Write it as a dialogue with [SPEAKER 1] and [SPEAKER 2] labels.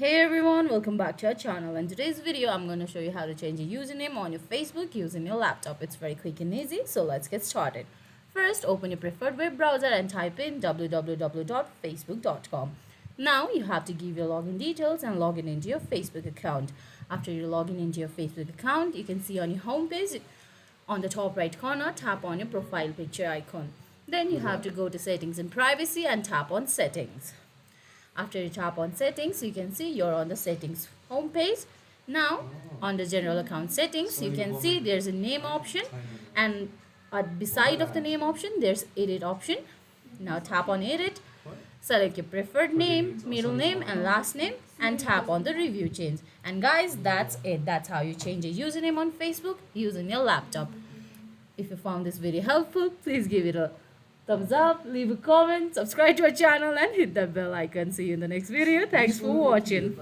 [SPEAKER 1] Hey everyone, welcome back to our channel. In today's video, I'm going to show you how to change a username on your Facebook using your laptop. It's very quick and easy, so let's get started. First, open your preferred web browser and type in www.facebook.com. Now, you have to give your login details and log in into your Facebook account. After you log in into your Facebook account, you can see on your home page, on the top right corner, tap on your profile picture icon. Then you have to go to settings and privacy and tap on settings. After you tap on settings, you can see you're on the settings homepage. Now, on the general account settings, you can see there's a name option, and beside of the name option, there's edit option. Now tap on edit, select your preferred name, middle name and last name, and tap on the review change. And guys, that's it. That's how you change a username on Facebook using your laptop. If you found this video helpful, please give it a thumbs up, leave a comment, subscribe to our channel and hit that bell icon. See you in the next video. Thanks for watching.